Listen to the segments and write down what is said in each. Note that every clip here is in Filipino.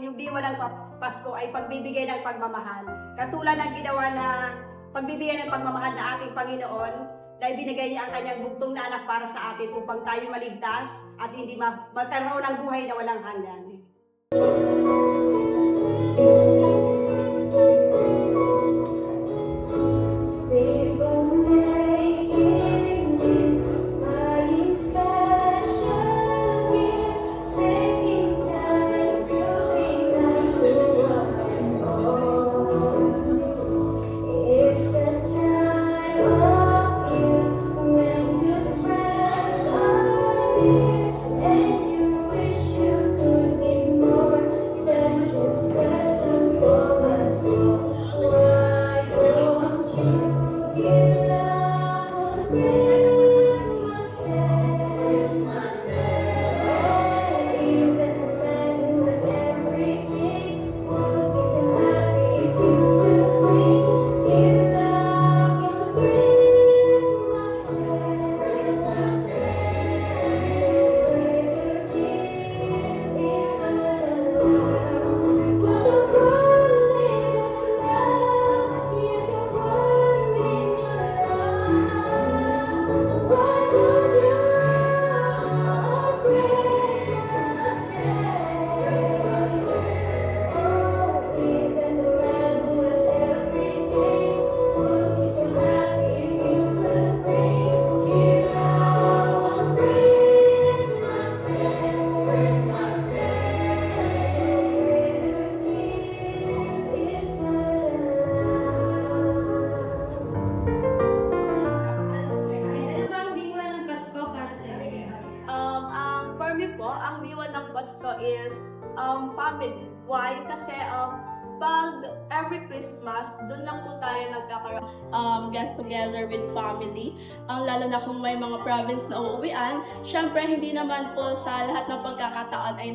yung diwa ng Pasko ay pagbibigay ng pagmamahal. Katulad ng ginawa na pagbibigay ng pagmamahal na ating Panginoon, na ibinigay niya ang kanyang bugtong na anak para sa atin upang tayo maligtas at hindi magkaroon ng buhay na walang hanggan. Pasko is family. Why? Kasi pag every Christmas, doon lang po tayo nagkakaroon get together with family. Lalo na kung may mga province na uuwian, syempre hindi naman po sa lahat ng pagkakataon ay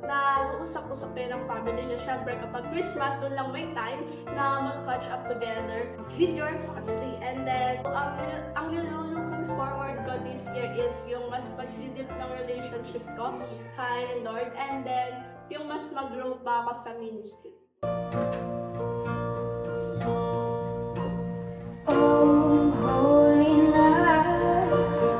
nag-uusap-usap kayo ng family niyo. Syempre kapag Christmas, doon lang may time na mag-catch up together with your family. And then, ang nilulooking forward ko this year is yung mas pag-deep ng relationship ko kay Lord. And then, yung mas mag-grow pa ako sa ministry. Oh, holy night,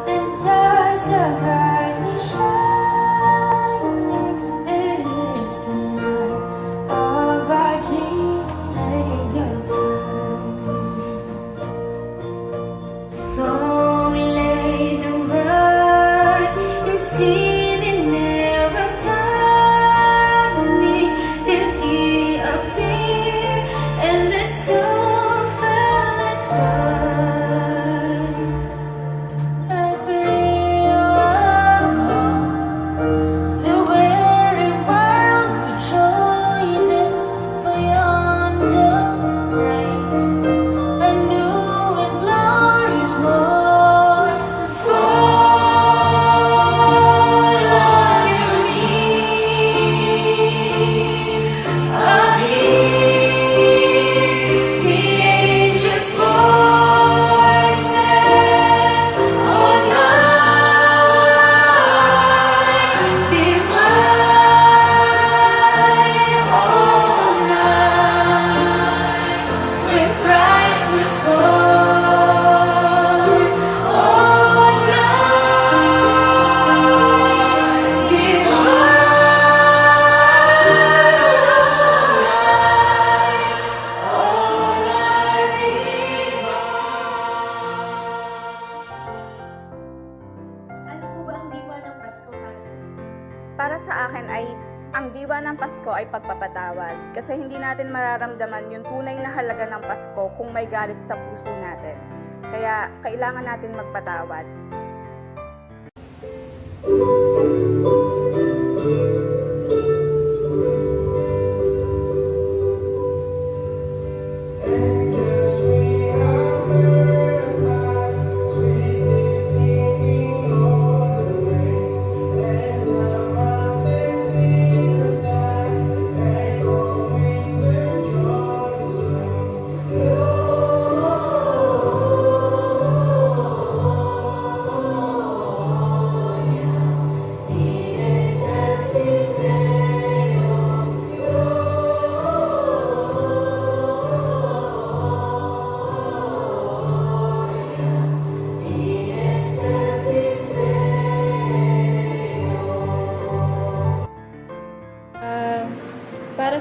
the stars are brightly shining. It is the night of our Jesus Savior's birth. So we lay the word in sin and never panic till He appeared and the soul fell the sky. A thrill of hope, the weary world rejoices, for yonder breaks a new and glorious morn. Fall on your knees, hear the angels' voices on high, divine all night, when Christ was born. All night, Ano po ba ang diwa ng Pasko para sa inyo? Para sa akin ay ang diwa ng Pasko ay pagpapatawad kasi hindi natin mararamdaman yung tunay na halaga ng Pasko kung may galit sa puso natin. Kaya kailangan natin magpatawad.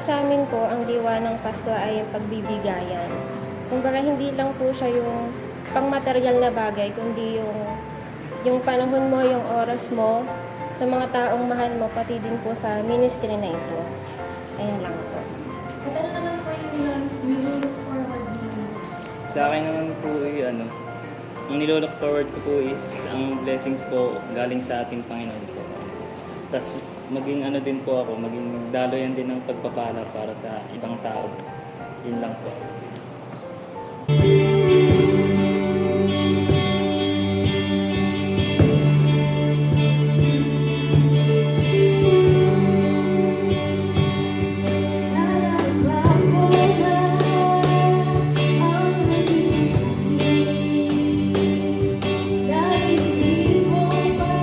sa amin po, ang diwa ng Pasko ay pagbibigayan. Kumbaga, hindi lang po siya yung pangmaterial na bagay, kundi yung panahon mo, yung oras mo, sa mga taong mahal mo, pati din po sa ministry na ito. Ayun lang po. At ano naman po yung nilook forward niyo? Sa akin naman po ang nilook forward ko po is ang blessings po galing sa ating Panginoon po. Tapos maging din po ako, maging daloyan din ng pagpapala para sa ibang tao. Yun lang po. Nararaba ko na ang naging dahil mo pa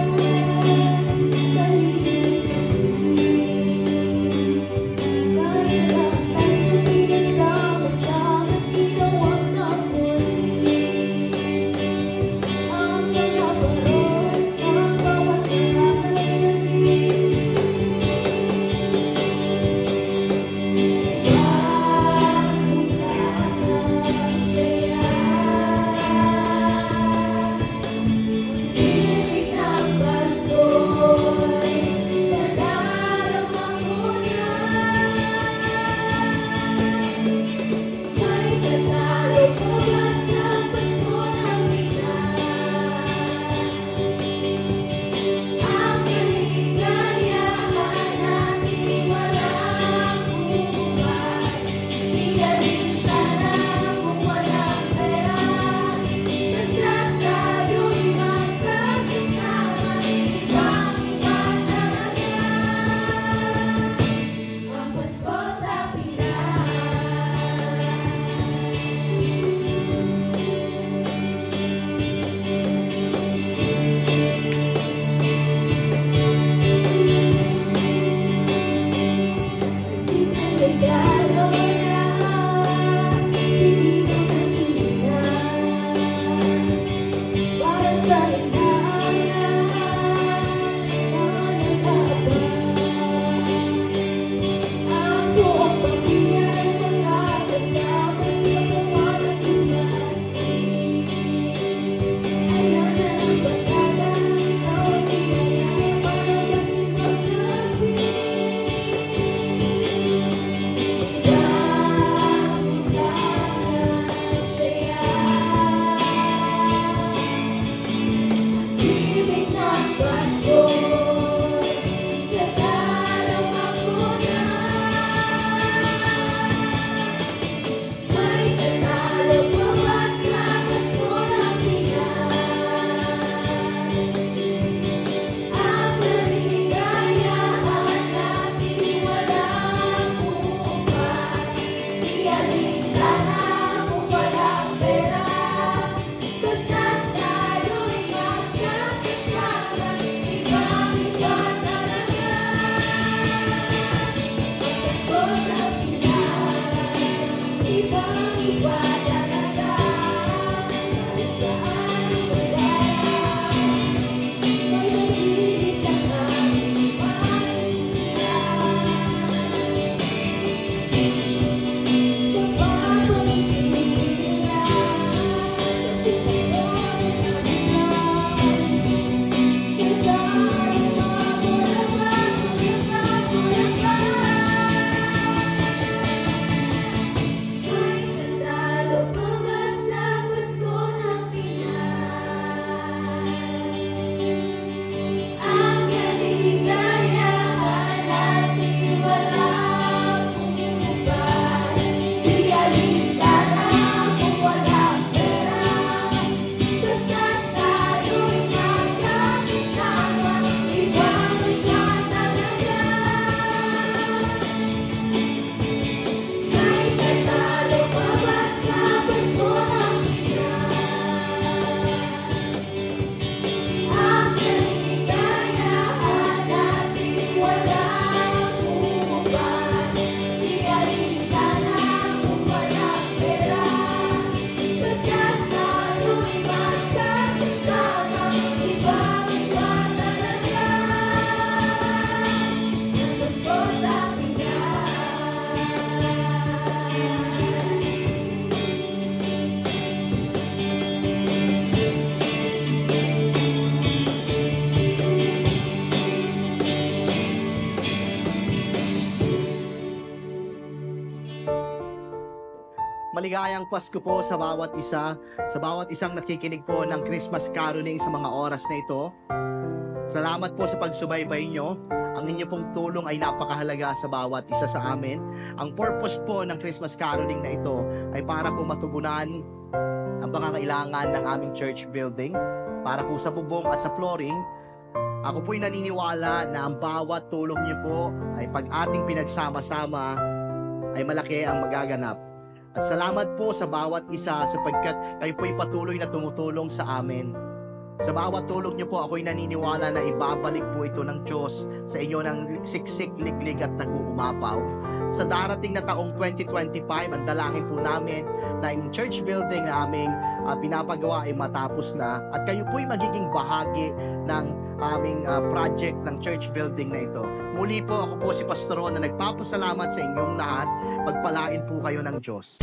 maligayang Pasko po sa bawat isa, sa bawat isang nakikinig po ng Christmas caroling sa mga oras na ito. Salamat po sa pagsubaybay nyo. Ang inyo pong tulong ay napakahalaga sa bawat isa sa amin. Ang purpose po ng Christmas caroling na ito ay para po matugunan ang pangangailangan ng aming church building, para po sa bubong at sa flooring. Ako po'y naniniwala na ang bawat tulong niyo po ay pag ating pinagsama-sama ay malaki ang magaganap. At salamat po sa bawat isa sapagkat kayo po'y patuloy na tumutulong sa amin. Sa bawat tulong niyo po, ako'y naniniwala na ibabalik po ito ng Diyos sa inyo ng siksik, liglig at nag-uumapaw. Sa darating na taong 2025, ang dalangin po namin na yung church building na aming pinapagawa ay matapos na at kayo po'y magiging bahagi ng aming project ng church building na ito. Muli po, ako po si Pastor Ron na nagpapasalamat sa inyong lahat. Pagpalain po kayo ng Diyos.